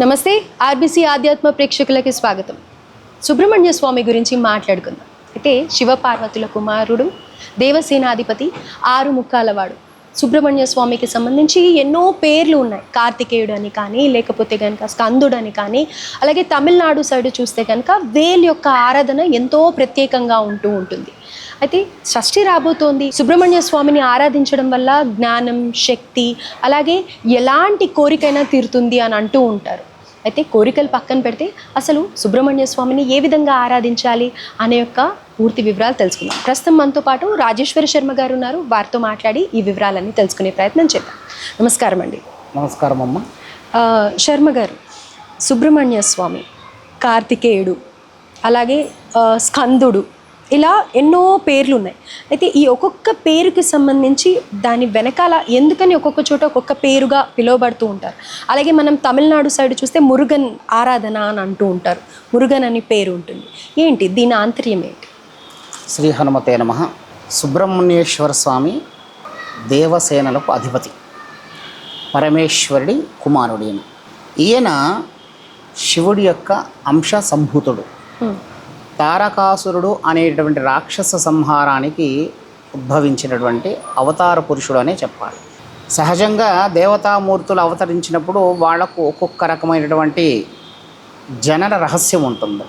నమస్తే ఆర్బీసీ ఆధ్యాత్మ ప్రేక్షకులకి స్వాగతం. సుబ్రహ్మణ్య స్వామి గురించి మాట్లాడుకుందాం. అయితే శివపార్వతుల కుమారుడు, దేవసేనాధిపతి, ఆరు ముక్కాలవాడు సుబ్రహ్మణ్య స్వామికి సంబంధించి ఎన్నో పేర్లు ఉన్నాయి. కార్తికేయుడు అని కానీ, లేకపోతే కనుక స్కందుడు అని కానీ, అలాగే తమిళనాడు సైడ్ చూస్తే కనుక వేల్ యొక్క ఆరాధన ఎంతో ప్రత్యేకంగా ఉంటూ ఉంటుంది. అయితే షష్ఠి రాబోతోంది. సుబ్రహ్మణ్య స్వామిని ఆరాధించడం వల్ల జ్ఞానం, శక్తి, అలాగే ఎలాంటి కోరికైనా తీరుతుంది అని అంటూ ఉంటారు. అయితే కోరికలు పక్కన పెడితే అసలు సుబ్రహ్మణ్య స్వామిని ఏ విధంగా ఆరాధించాలి అనే యొక్క పూర్తి వివరాలు తెలుసుకుందాం. ప్రస్తుతం మనతో పాటు రాజేశ్వరి శర్మ గారు ఉన్నారు. వారితో మాట్లాడి ఈ వివరాలన్నీ తెలుసుకునే ప్రయత్నం చేద్దాం. నమస్కారం అండి. నమస్కారం అమ్మ. శర్మ గారు, సుబ్రహ్మణ్య స్వామి, కార్తికేయుడు, అలాగే స్కందుడు, ఇలా ఎన్నో పేర్లు ఉన్నాయి. అయితే ఈ ఒక్కొక్క పేరుకి సంబంధించి దాని వెనకాల ఎందుకని ఒక్కొక్క చోట ఒక్కొక్క పేరుగా పిలువబడుతూ ఉంటారు. అలాగే మనం తమిళనాడు సైడ్ చూస్తే మురుగన్ ఆరాధన అని అంటూ ఉంటారు. మురుగన్ అని పేరు ఉంటుంది. ఏంటి దీని ఆంతర్యం ఏంటి? శ్రీ హనుమతే నమః. సుబ్రహ్మణ్యేశ్వర స్వామి దేవసేనలకు అధిపతి, పరమేశ్వరుడి కుమారుడైన ఈయన శివుడి యొక్క అంశ సంభూతుడు. తారకాసురుడు అనేటువంటి రాక్షస సంహారానికి ఉద్భవించినటువంటి అవతార పురుషుడు అనే చెప్పాలి. సహజంగా దేవతామూర్తులు అవతరించినప్పుడు వాళ్లకు ఒక్కొక్క రకమైనటువంటి జనన రహస్యం ఉంటుంది.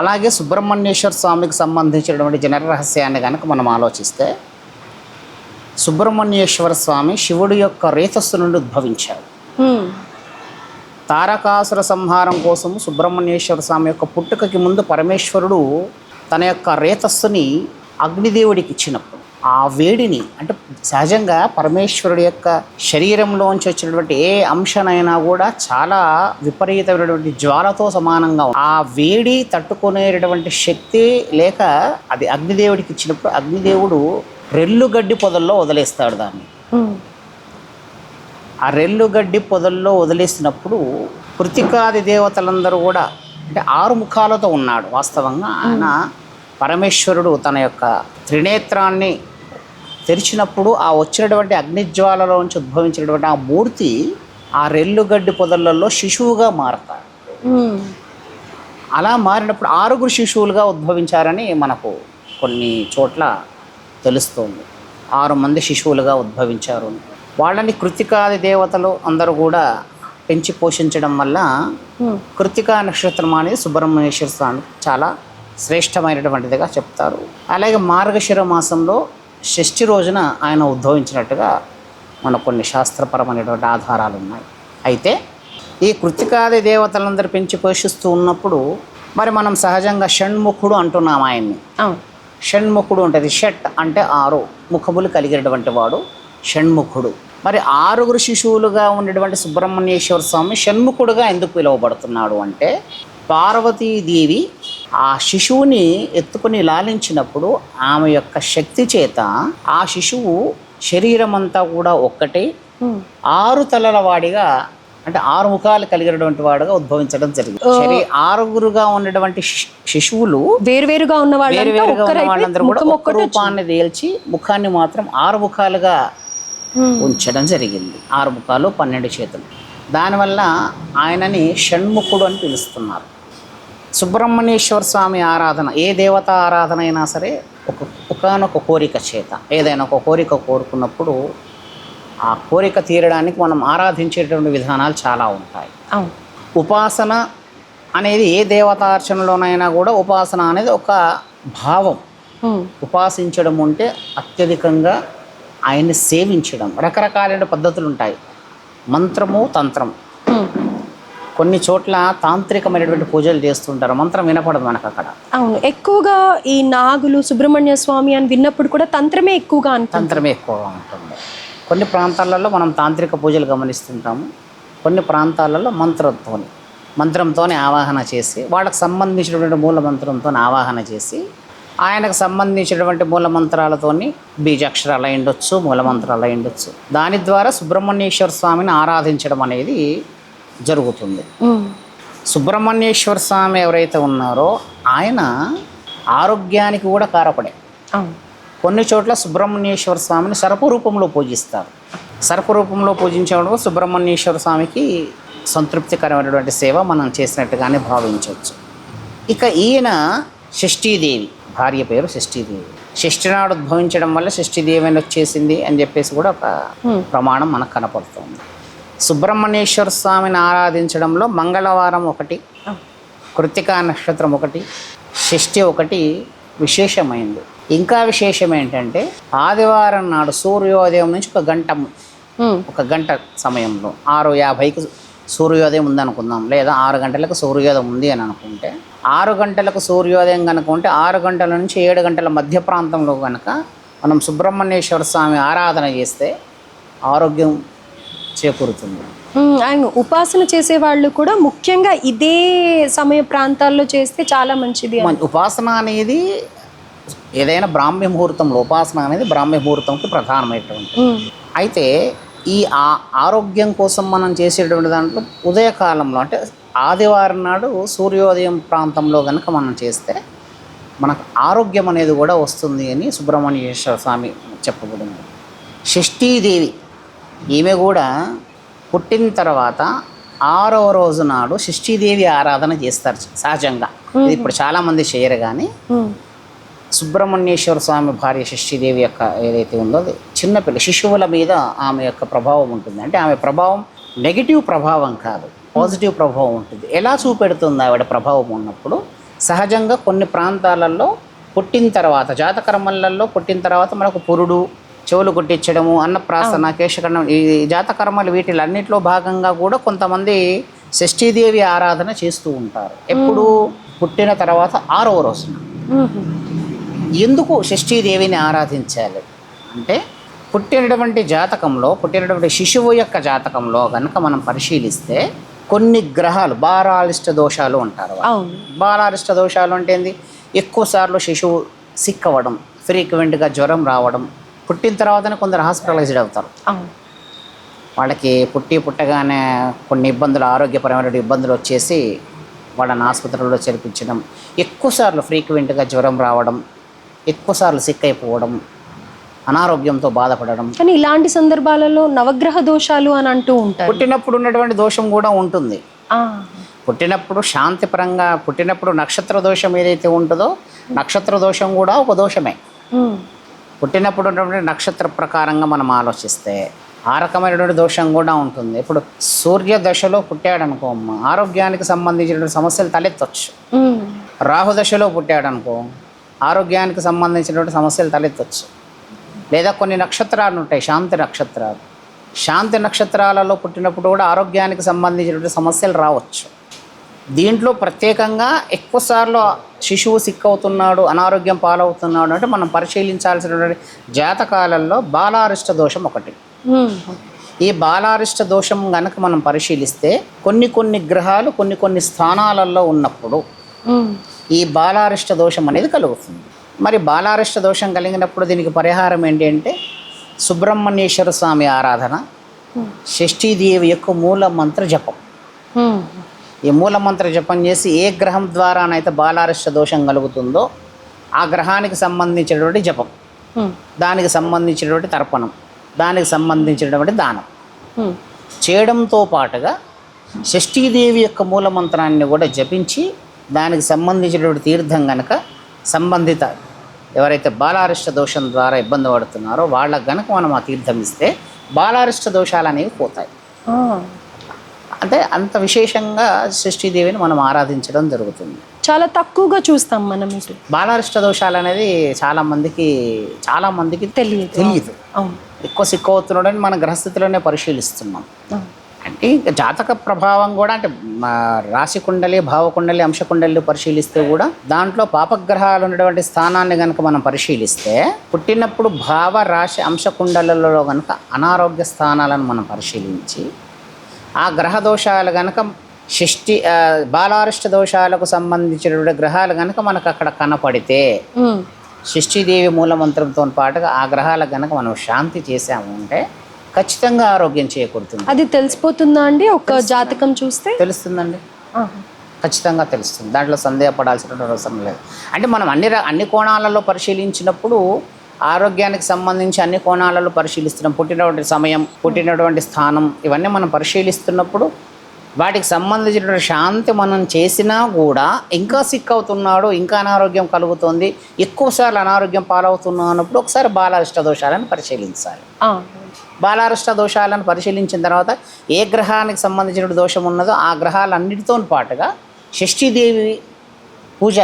అలాగే సుబ్రహ్మణ్యేశ్వర స్వామికి సంబంధించినటువంటి జనన రహస్యాన్ని కనుక మనం ఆలోచిస్తే, సుబ్రహ్మణ్యేశ్వర స్వామి శివుడి యొక్క రేతస్సు నుండి ఉద్భవించాడు. తారకాసుర సంహారం కోసము సుబ్రహ్మణ్యేశ్వర స్వామి యొక్క పుట్టుకకి ముందు పరమేశ్వరుడు తన యొక్క రేతస్సుని అగ్నిదేవుడికి ఇచ్చినప్పుడు ఆ వేడిని, అంటే సహజంగా పరమేశ్వరుడి యొక్క శరీరంలోంచి వచ్చినటువంటి ఏ అంశనైనా కూడా చాలా విపరీతమైనటువంటి జ్వాలతో సమానంగా ఆ వేడి తట్టుకునేటటువంటి శక్తి లేక అది అగ్నిదేవుడికి ఇచ్చినప్పుడు అగ్నిదేవుడు రెల్లుగడ్డి పొదల్లో వదిలేస్తాడు దాన్ని. ఆ రెల్లుగడ్డి పొదల్లో వదిలేసినప్పుడు కృతికాది దేవతలందరూ కూడా, అంటే ఆరు ముఖాలతో ఉన్నాడు వాస్తవంగా ఆయన. పరమేశ్వరుడు తన యొక్క త్రినేత్రాన్ని తెరిచినప్పుడు ఆ వచ్చినటువంటి అగ్నిజ్వాలలోంచి ఉద్భవించినటువంటి ఆ మూర్తి ఆ రెల్లుగడ్డి పొదలలో శిశువుగా మారతాడు. అలా మారినప్పుడు 6 శిశువులుగా ఉద్భవించారని మనకు కొన్ని చోట్ల తెలుస్తోంది. 6 మంది శిశువులుగా ఉద్భవించారు. వాళ్ళని కృతికాది దేవతలు అందరూ కూడా పెంచి పోషించడం వల్ల కృతికా నక్షత్రం అనేది సుబ్రహ్మణ్యేశ్వర స్వామికి చాలా శ్రేష్టమైనటువంటిదిగా చెప్తారు. అలాగే మార్గశిర మాసంలో షష్ఠి రోజున ఆయన ఉద్భవించినట్టుగా మనకు కొన్ని శాస్త్రపరమైనటువంటి ఆధారాలు ఉన్నాయి. అయితే ఈ కృతికాది దేవతలందరూ పెంచి పోషిస్తూ ఉన్నప్పుడు మరి మనం సహజంగా షణ్ముఖుడు అంటున్నాం ఆయన్ని. షణ్ముఖుడు ఉంటుంది. షట్ అంటే 6 ముఖములు కలిగినటువంటి వాడు షణ్ముఖుడు. మరి 6 శిశువులుగా ఉన్నటువంటి సుబ్రహ్మణ్యేశ్వర స్వామి షణ్ముఖుడుగా ఎందుకు పిలువబడుతున్నాడు అంటే, పార్వతీదేవి ఆ శిశువుని ఎత్తుకుని లాలించినప్పుడు ఆమె యొక్క శక్తి చేత ఆ శిశువు శరీరం అంతా కూడా ఒక్కటే 6 తలల వాడిగా, అంటే 6 ముఖాలు కలిగినటువంటి వాడుగా ఉద్భవించడం జరిగింది. 6 ఉన్నటువంటి శిశువులు వేరువేరుగా ఉన్న వాళ్ళందరూ కూడా ఒక్క రూపాన్ని తేల్చి ముఖాన్ని మాత్రం 6 ముఖాలుగా ఉంచడం జరిగింది. 6 ముఖాలు 12 చేతులు. దానివల్ల ఆయనని షణ్ముఖుడు అని పిలుస్తున్నారు. సుబ్రహ్మణ్యేశ్వర స్వామి ఆరాధన, ఏ దేవత ఆరాధన అయినా సరే ఒకనొక కోరిక చేత, ఏదైనా ఒక కోరిక కోరుకున్నప్పుడు ఆ కోరిక తీరడానికి మనం ఆరాధించేటువంటి విధానాలు చాలా ఉంటాయి. ఉపాసన అనేది ఏ దేవతార్చనలోనైనా కూడా ఉపాసన అనేది ఒక భావం. ఉపాసించడం అంటే అత్యధికంగా ఆయన్ని సేవించడం. రకరకాలైన పద్ధతులు ఉంటాయి. మంత్రము, తంత్రం. కొన్ని చోట్ల తాంత్రికమైనటువంటి పూజలు చేస్తుంటారు. మంత్రం వినపడదు మనకు అక్కడ. అవును, ఎక్కువగా ఈ నాగులు, సుబ్రహ్మణ్య స్వామి అని విన్నప్పుడు కూడా తంత్రమే ఎక్కువగా ఉంటుంది. కొన్ని ప్రాంతాలలో మనం తాంత్రిక పూజలు గమనిస్తుంటాము. కొన్ని ప్రాంతాలలో మంత్రంతోనే ఆవాహన చేసి, వాళ్ళకు సంబంధించినటువంటి మూల మంత్రంతో ఆవాహన చేసి, ఆయనకు సంబంధించినటువంటి మూల మంత్రాలతోని బీజాక్షరాలు అయి ఉండొచ్చు, మూలమంత్రాలు అయి ఉండొచ్చు. దాని ద్వారా సుబ్రహ్మణ్యేశ్వర స్వామిని ఆరాధించడం అనేది జరుగుతుంది. సుబ్రహ్మణ్యేశ్వర స్వామి ఎవరైతే ఉన్నారో ఆయన ఆరోగ్యానికి కూడా కారపడే. కొన్ని చోట్ల సుబ్రహ్మణ్యేశ్వర స్వామిని సర్పరూపంలో పూజిస్తారు. సర్పరూపంలో పూజించేవాడు సుబ్రహ్మణ్యేశ్వర స్వామికి సంతృప్తికరమైనటువంటి సేవ మనం చేసినట్టుగానే భావించవచ్చు. ఇక ఈయన షష్ఠీదేవి, భార్య పేరు షష్ఠీదేవి. షష్ఠి నాడు ఉద్భవించడం వల్ల షష్ఠీదేవి అని వచ్చేసింది అని చెప్పేసి కూడా ఒక ప్రమాణం మనకు కనపడుతుంది. సుబ్రహ్మణ్యేశ్వర స్వామిని ఆరాధించడంలో మంగళవారం ఒకటి, కృత్తికా నక్షత్రం ఒకటి, షష్ఠి ఒకటి విశేషమైంది. ఇంకా విశేషం ఏంటంటే ఆదివారం నాడు సూర్యోదయం నుంచి ఒక గంట సమయంలో 6:50కి సూర్యోదయం ఉందనుకుందాం, లేదా 6 గంటలకు సూర్యోదయం ఉంది అని అనుకుంటే, 6 గంటలకు సూర్యోదయం కనుక ఉంటే 6 గంటల నుంచి 7 గంటల మధ్య ప్రాంతంలో కనుక మనం సుబ్రహ్మణ్యేశ్వర స్వామి ఆరాధన చేస్తే ఆరోగ్యం చేకూరుతుంది. ఆయన ఉపాసన చేసే వాళ్ళు కూడా ముఖ్యంగా ఇదే సమయ ప్రాంతాల్లో చేస్తే చాలా మంచిది. ఉపాసన అనేది ఏదైనా బ్రాహ్మీ ముహూర్తంలో ఉపాసన అనేది బ్రాహ్మీ ముహూర్తంకి ప్రధానమైనటువంటి. అయితే ఈ ఆరోగ్యం కోసం మనం చేసేటువంటి దాంట్లో ఉదయకాలంలో అంటే ఆదివారం నాడు సూర్యోదయం ప్రాంతంలో కనుక మనం చేస్తే మనకు ఆరోగ్యం అనేది కూడా వస్తుంది అని సుబ్రహ్మణ్యేశ్వర స్వామి చెప్పబడింది. షష్ఠీదేవి ఈమె కూడా పుట్టిన తర్వాత 6వ రోజు నాడు షష్ఠీదేవి ఆరాధన చేస్తారు సహజంగా. ఇది ఇప్పుడు చాలామంది చేయరు, కానీ సుబ్రహ్మణ్యేశ్వర స్వామి భార్య షష్ఠీదేవి యొక్క ఏదైతే ఉందో అది చిన్నపిల్ల శిశువుల మీద ఆమె యొక్క ప్రభావం ఉంటుంది. అంటే ఆమె ప్రభావం నెగిటివ్ ప్రభావం కాదు, పాజిటివ్ ప్రభావం ఉంటుంది. ఎలా చూపెడుతుంది ఆవిడ ప్రభావం ఉన్నప్పుడు? సహజంగా కొన్ని ప్రాంతాలలో పుట్టిన తర్వాత జాతకర్మలలో పుట్టిన తర్వాత మనకు పురుడు, చెవులు కొట్టించడము, అన్నప్రాసన, కేశకరణం, ఈ జాతకర్మలు వీటిలన్నింటిలో భాగంగా కూడా కొంతమంది షష్ఠీదేవి ఆరాధన చేస్తూ ఉంటారు. ఎప్పుడు? పుట్టిన తర్వాత 6వ రోజున. ఎందుకు షష్ఠీదేవిని ఆరాధించాలి అంటే, పుట్టినటువంటి శిశువు యొక్క జాతకంలో కనుక మనం పరిశీలిస్తే కొన్ని గ్రహాలు బాలారిష్ట దోషాలు అంటారు. బాలారిష్ట దోషాలు అంటే ఏంది? ఎక్కువసార్లు శిశువు సిక్ అవ్వడం, ఫ్రీక్వెంట్గా జ్వరం రావడం, పుట్టిన తర్వాతనే కొందరు హాస్పిటలైజ్డ్ అవుతారు. వాళ్ళకి పుట్టగానే కొన్ని ఇబ్బందులు, ఆరోగ్యపరమైన ఇబ్బందులు వచ్చేసి వాళ్ళని ఆసుపత్రుల్లో చేర్పించడం, ఎక్కువసార్లు ఫ్రీక్వెంట్గా జ్వరం రావడం, ఎక్కువసార్లు సిక్ అయిపోవడం, అనారోగ్యంతో బాధపడడం. కానీ ఇలాంటి సందర్భాలలో నవగ్రహ దోషాలు అని అంటూ ఉంటారు. పుట్టినప్పుడు ఉన్నటువంటి దోషం కూడా ఉంటుంది. పుట్టినప్పుడు శాంతిపరంగా పుట్టినప్పుడు నక్షత్ర దోషం ఏదైతే ఉంటుందో నక్షత్ర దోషం కూడా ఒక దోషమే. పుట్టినప్పుడు ఉన్నటువంటి నక్షత్ర ప్రకారంగా మనం ఆలోచిస్తే ఆ రకమైనటువంటి దోషం కూడా ఉంటుంది. ఇప్పుడు సూర్య దశలో పుట్టాడనుకో ఆరోగ్యానికి సంబంధించినటువంటి సమస్యలు తలెత్తవచ్చు. రాహు దశలో పుట్టాడనుకో ఆరోగ్యానికి సంబంధించినటువంటి సమస్యలు తలెత్తవచ్చు. లేదా కొన్ని నక్షత్రాలు ఉంటాయి, శాంతి నక్షత్రాలలో పుట్టినప్పుడు కూడా ఆరోగ్యానికి సంబంధించినటువంటి సమస్యలు రావచ్చు. దీంట్లో ప్రత్యేకంగా ఎక్కువసార్లు శిశువు సిక్ అవుతున్నాడు, అనారోగ్యం పాలవుతున్నాడు అంటే మనం పరిశీలించాల్సినటువంటి జాతకాలలో బాలారిష్ట దోషం ఒకటి. ఈ బాలారిష్ట దోషం కనుక మనం పరిశీలిస్తే కొన్ని గ్రహాలు కొన్ని స్థానాలలో ఉన్నప్పుడు ఈ బాలారిష్ట దోషం అనేది కలుగుతుంది. మరి బాలారిష్ట దోషం కలిగినప్పుడు దీనికి పరిహారం ఏంటి అంటే సుబ్రహ్మణ్యేశ్వర స్వామి ఆరాధన, షష్ఠీదేవి యొక్క మూల మంత్ర జపం. ఈ మూల మంత్ర జపం చేసి ఏ గ్రహం ద్వారానైతే బాలారిష్ట దోషం కలుగుతుందో ఆ గ్రహానికి సంబంధించినటువంటి జపం, దానికి సంబంధించినటువంటి తర్పణం, దానికి సంబంధించినటువంటి దానం చేయడంతో పాటుగా షష్ఠీదేవి యొక్క మూల మంత్రాన్ని కూడా జపించి దానికి సంబంధించినటువంటి తీర్థం కనుక సంబంధిత ఎవరైతే బాలారిష్ట దోషం ద్వారా ఇబ్బంది పడుతున్నారో వాళ్ళకు కనుక మనం ఆ తీర్థం ఇస్తే బాలారిష్ట దోషాలు అనేవి పోతాయి. అంటే అంత విశేషంగా షష్ఠీదేవిని మనం ఆరాధించడం జరుగుతుంది. చాలా తక్కువగా చూస్తాం మనం. ఇటు బాలారిష్ట దోషాలు అనేది చాలా మందికి తెలియదు. ఎక్కువ సిక్ అవుతున్నాడని మన గ్రహస్థితిలోనే పరిశీలిస్తున్నాం. అంటే ఇంకా జాతక ప్రభావం కూడా అంటే రాశి కుండలి, భావకుండలి, అంశకుండలి పరిశీలిస్తే కూడా దాంట్లో పాపగ్రహాలు ఉన్నటువంటి స్థానాన్ని కనుక మనం పరిశీలిస్తే పుట్టినప్పుడు భావ, రాశి, అంశకుండలలో కనుక అనారోగ్య స్థానాలను మనం పరిశీలించి ఆ గ్రహ దోషాలు కనుక బాలారిష్ట దోషాలకు సంబంధించినటువంటి గ్రహాలు కనుక మనకు అక్కడ కనపడితే షష్ఠీదేవి మూలమంత్రంతో పాటుగా ఆ గ్రహాలకు కనుక మనం శాంతి చేసాము అంటే ఖచ్చితంగా ఆరోగ్యం చేకూరుతుంది. అది తెలిసిపోతుందా అండి? ఒక జాతకం చూస్తే తెలుస్తుందండి, ఖచ్చితంగా తెలుస్తుంది. దాంట్లో సందేహపడాల్సిన అవసరం లేదు. అంటే మనం అన్ని కోణాలలో పరిశీలించినప్పుడు ఆరోగ్యానికి సంబంధించి అన్ని కోణాలలో పరిశీలిస్తున్నాం. పుట్టినటువంటి సమయం, పుట్టినటువంటి స్థానం ఇవన్నీ మనం పరిశీలిస్తున్నప్పుడు వాటికి సంబంధించిన శాంతి మనం చేసినా కూడా ఇంకా సిక్ అవుతున్నాడు, ఇంకా అనారోగ్యం కలుగుతుంది, ఎక్కువసార్లు అనారోగ్యం పాలవుతున్నాం అన్నప్పుడు ఒకసారి బాలారిష్ట దోషాలను పరిశీలించాలి. బాలారిష్ట దోషాలను పరిశీలించిన తర్వాత ఏ గ్రహానికి సంబంధించిన దోషం ఉన్నదో ఆ గ్రహాలన్నిటితో పాటుగా షష్ఠీదేవి పూజ,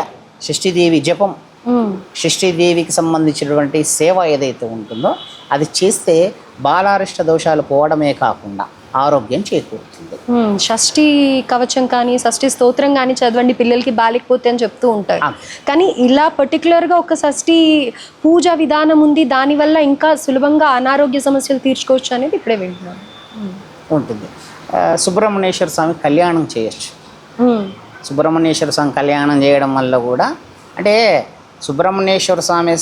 షష్ఠీదేవి జపం, షష్ఠీదేవికి సంబంధించినటువంటి సేవ ఏదైతే ఉంటుందో అది చేస్తే బాలారిష్ట దోషాలు పోవడమే కాకుండా ఆరోగ్యం చేకూరుతుంది. షష్ఠి కవచం కానీ షష్ఠి స్తోత్రం కానీ చదవండి పిల్లలకి బాలేకపోతే అని చెప్తూ ఉంటారు. కానీ ఇలా పర్టికులర్గా ఒక షష్ఠి పూజా విధానం ఉంది, దానివల్ల ఇంకా సులభంగా అనారోగ్య సమస్యలు తీర్చుకోవచ్చు అనేది ఇప్పుడే వింటున్నాను. ఉంటుంది. సుబ్రహ్మణ్యేశ్వర స్వామి కళ్యాణం చేయొచ్చు. సుబ్రహ్మణ్యేశ్వర స్వామి కళ్యాణం చేయడం వల్ల కూడా అంటే సుబ్రహ్మణ్యేశ్వర స్వామి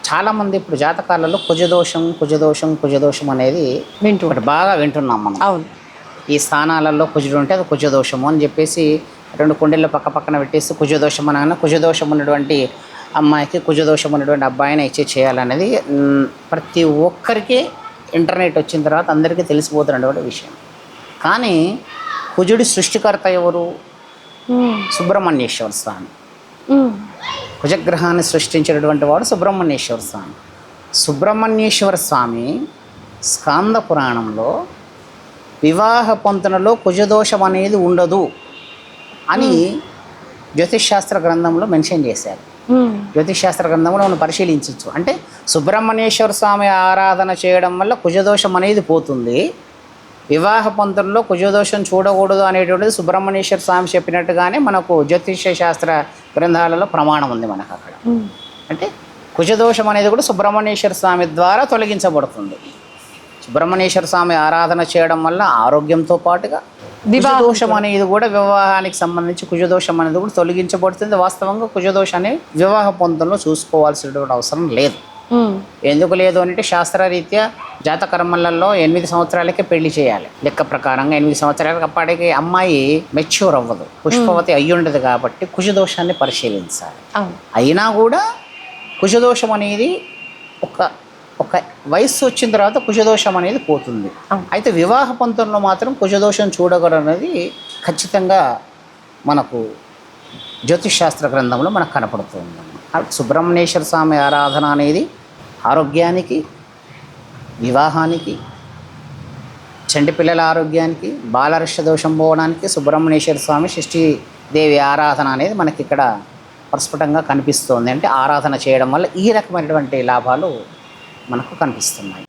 చాలామంది ఇప్పుడు జాతకాలలో కుజదోషం అనేది ఒకటి బాగా వింటున్నాం మనం. అవును, ఈ స్థానాలలో కుజుడు ఉంటే అది కుజదోషము అని చెప్పేసి 2 కుండీల్లో పక్కన పెట్టేసి కుజదోషం అనగానే కుజదోషం ఉన్నటువంటి అమ్మాయికి కుజదోషం ఉన్నటువంటి అబ్బాయిని ఇచ్చి చేయాలనేది ప్రతి ఒక్కరికి ఇంటర్నెట్ వచ్చిన తర్వాత అందరికీ తెలిసిపోతున్నటువంటి విషయం. కానీ కుజుడి సృష్టికర్త ఎవరు? సుబ్రహ్మణ్యేశ్వర స్వామి. కుజగ్రహాన్ని సృష్టించినటువంటి వాడు సుబ్రహ్మణ్యేశ్వర స్వామి. సుబ్రహ్మణ్యేశ్వర స్వామి స్కాంద పురాణంలో వివాహ పొంతనలో కుజదోషం అనేది ఉండదు అని జ్యోతిష్శాస్త్ర గ్రంథంలో మెన్షన్ చేశారు. జ్యోతిష్శాస్త్ర గ్రంథంలో మనం పరిశీలించవచ్చు. అంటే సుబ్రహ్మణ్యేశ్వర స్వామి ఆరాధన చేయడం వల్ల కుజదోషం అనేది పోతుంది, వివాహ పొంతంలో కుజదోషం చూడకూడదు అనేటువంటిది సుబ్రహ్మణ్యేశ్వర స్వామి చెప్పినట్టుగానే మనకు జ్యోతిష్య శాస్త్ర గ్రంథాలలో ప్రమాణం ఉంది మనకు అక్కడ. అంటే కుజదోషం అనేది కూడా సుబ్రహ్మణ్యేశ్వర స్వామి ద్వారా తొలగించబడుతుంది. సుబ్రహ్మణ్యేశ్వర స్వామి ఆరాధన చేయడం వల్ల ఆరోగ్యంతో పాటుగా కుజదోషం అనేది కూడా వివాహానికి సంబంధించి కుజదోషం అనేది కూడా తొలగించబడుతుంది. వాస్తవంగా కుజదోషాన్ని వివాహ పొంతంలో చూసుకోవాల్సినటువంటి అవసరం లేదు. ఎందుకు లేదు అంటే శాస్త్రరీత్యా జాతకర్మలలో 8 సంవత్సరాలకే పెళ్లి చేయాలి. లెక్క ప్రకారంగా 8 సంవత్సరాలకు అప్పటికి అమ్మాయి మెచ్యూర్ అవ్వదు, పుష్పవతి అయ్యి ఉండదు. కాబట్టి కుజదోషాన్ని పరిశీలించాలి. అయినా కూడా కుజదోషం అనేది ఒక వయస్సు వచ్చిన తర్వాత కుజదోషం అనేది పోతుంది. అయితే వివాహ పంతంలో మాత్రం కుజదోషం చూడగలనేది ఖచ్చితంగా మనకు జ్యోతిష్శాస్త్ర గ్రంథంలో మనకు కనపడుతుంది. సుబ్రహ్మణ్యేశ్వర స్వామి ఆరాధన అనేది ఆరోగ్యానికి, వివాహానికి, చంటి పిల్లల ఆరోగ్యానికి, బాలరిష్ట దోషం పోవడానికి సుబ్రహ్మణ్యేశ్వర స్వామి షష్ఠీదేవి ఆరాధన అనేది మనకి ఇక్కడ ప్రస్ఫుటంగా కనిపిస్తోంది. అంటే ఆరాధన చేయడం వల్ల ఈ రకమైనటువంటి లాభాలు మనకు కనిపిస్తున్నాయి.